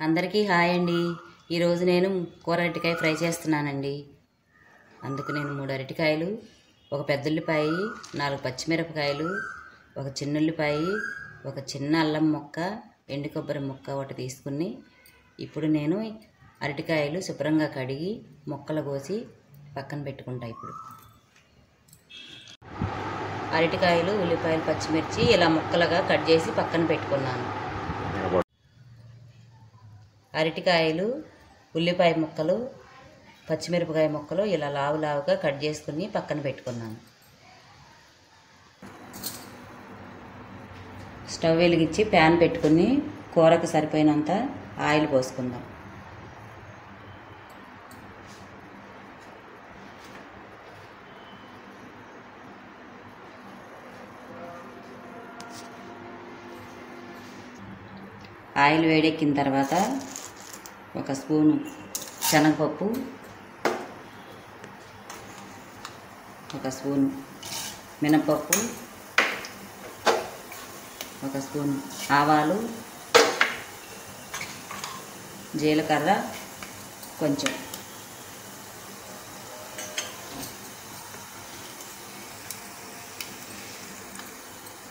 అందరికీ హాయ్ అండి. ఈరోజు నేను కూర అరటికాయ ఫ్రై చేస్తున్నానండి. అందుకు నేను 3 అరటికాయలు, ఒక పెద్ద ఉల్లిపాయ, 4 పచ్చిమిరపకాయలు, ఒక చిన్న ఉల్లిపాయ, ఒక చిన్న అల్లం ముక్క, ఎండు కొబ్బరి ముక్క ఒకటి తీసుకుని ఇప్పుడు నేను అరటికాయలు శుభ్రంగా కడిగి ముక్కలు కోసి పక్కన పెట్టుకుంటా. ఇప్పుడు అరటికాయలు, ఉల్లిపాయలు, పచ్చిమిర్చి ఇలా ముక్కలుగా కట్ చేసి పక్కన పెట్టుకున్నాను. అరటికాయలు, ఉల్లిపాయ ముక్కలు, పచ్చిమిరపకాయ ముక్కలు ఇలా లావుగా కట్ చేసుకుని పక్కన పెట్టుకున్నాను. స్టవ్ వెలిగించి ప్యాన్ పెట్టుకుని కూరకు సరిపోయినంత ఆయిల్ పోసుకుందాం. ఆయిల్ వేడెక్కిన తర్వాత ఒక స్పూను శనగపప్పు, ఒక స్పూను మినపప్పు, ఒక స్పూను ఆవాలు, జీలకర్ర కొంచెం,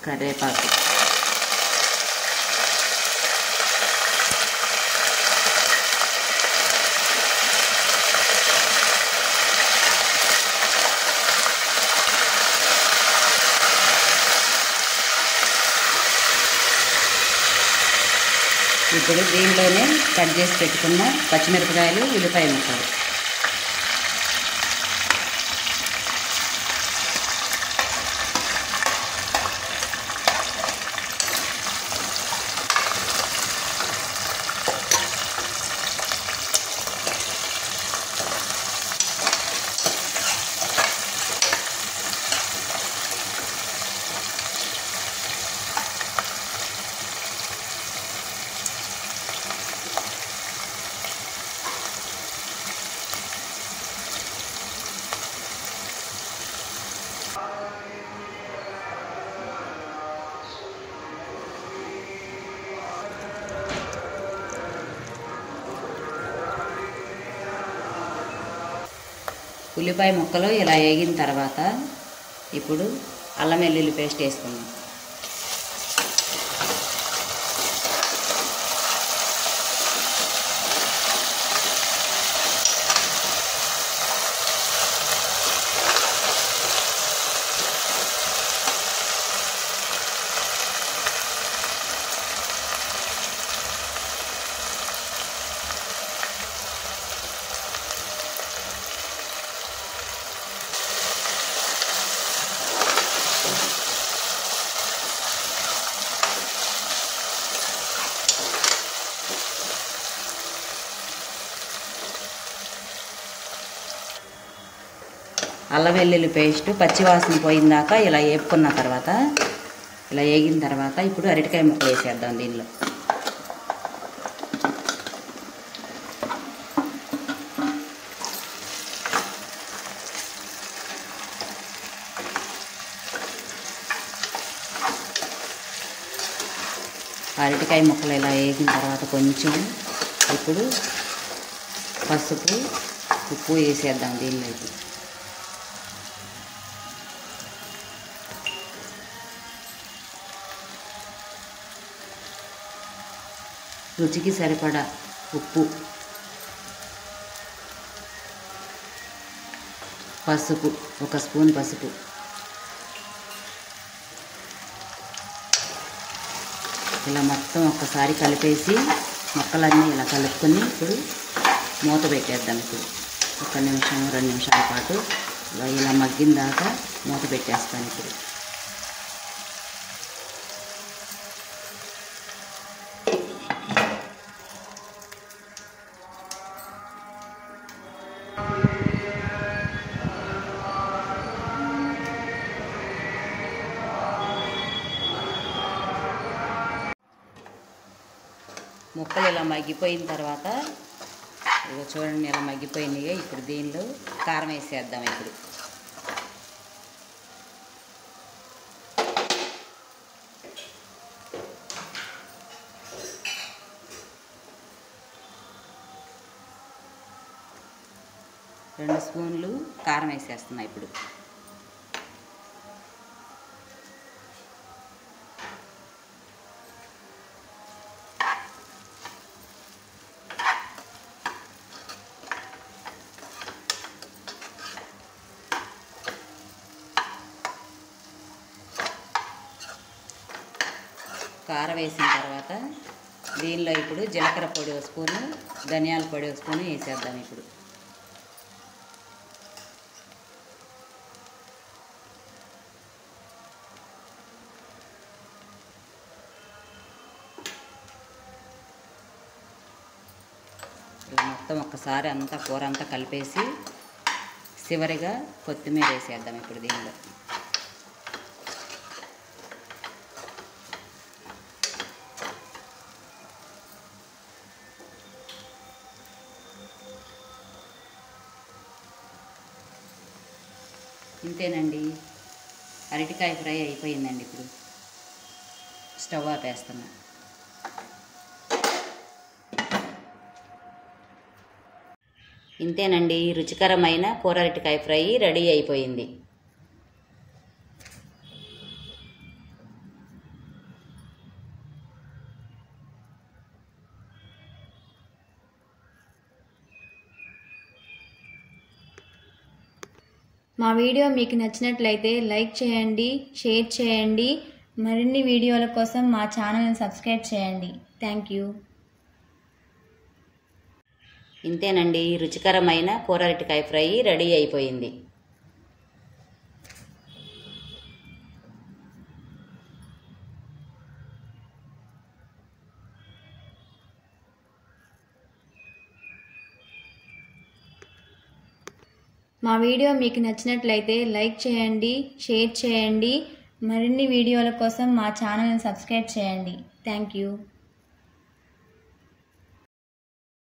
కరివేపాకు, ఇప్పుడు దీనిలోనే కట్ చేసి పెట్టుకున్న పచ్చిమిరపకాయలు, ఉల్లిపాయ ముక్కలు, ఉల్లిపాయ ముక్కలు ఇలా వేగిన తర్వాత ఇప్పుడు అల్లం వెల్లుల్లి పేస్ట్ వేసుకుందాం. అల్లం వెల్లుల్లి పేస్ట్ పచ్చివాసన పోయిందాక ఇలా వేపుకున్న తర్వాత, ఇలా వేగిన తర్వాత ఇప్పుడు అరటికాయ ముక్కలు వేసేద్దాం దీనిలో. అరటికాయ ముక్కలు ఇలా వేగిన తర్వాత కొంచెం ఇప్పుడు పసుపు, ఉప్పు వేసేద్దాం దీనిలోకి. రుచికి సరిపడా ఉప్పు, పసుపు, ఒక స్పూన్ పసుపు, ఇలా మొత్తం ఒక్కసారి కలిపేసి మొక్కలన్నీ ఇలా కలుపుకొని ఇప్పుడు మూత పెట్టేద్దాం. ఇప్పుడు 1 నిమిషం 2 నిమిషాల పాటు ఇలా మగ్గిన దాకా మూత పెట్టేస్తాను. ఇప్పుడు ముక్కలు ఇలా మగ్గిపోయిన తర్వాత ఇక చూడండి ఇలా మగ్గిపోయినాయి. ఇప్పుడు దీనిలో కారం వేసేద్దాం. ఇప్పుడు 2 స్పూన్లు కారం వేసేస్తున్నా ఇప్పుడు. కారం వేసిన తర్వాత దీనిలో ఇప్పుడు జీలకర్ర పొడి 1 స్పూను, ధనియాల పొడి 1 స్పూను వేసేద్దాం ఇప్పుడు. మొత్తం ఒక్కసారి అంతా కూర అంతా కలిపేసి చివరిగా కొత్తిమీర వేసేద్దాం ఇప్పుడు దీనిలో. ఇంతేనండి, అరటికాయ ఫ్రై అయిపోయిందండి. ఇప్పుడు స్టవ్ ఆపేస్తున్నా. ఇంతేనండి, రుచికరమైన కూర అరటికాయ ఫ్రై రెడీ అయిపోయింది. మా వీడియో మీకు నచ్చినట్లయితే లైక్ చేయండి, షేర్ చేయండి. మరిన్ని వీడియోల కోసం మా ఛానల్ని సబ్స్క్రైబ్ చేయండి. Thank you. ఇంతేనండి, రుచికరమైన కూర అరటికాయ ఫ్రై రెడీ అయిపోయింది. మా వీడియో మీకు నచ్చినట్లయితే లైక్ చేయండి, షేర్ చేయండి. మరిన్ని వీడియోల కోసం మా ఛానల్ని సబ్స్క్రైబ్ చేయండి. Thank you.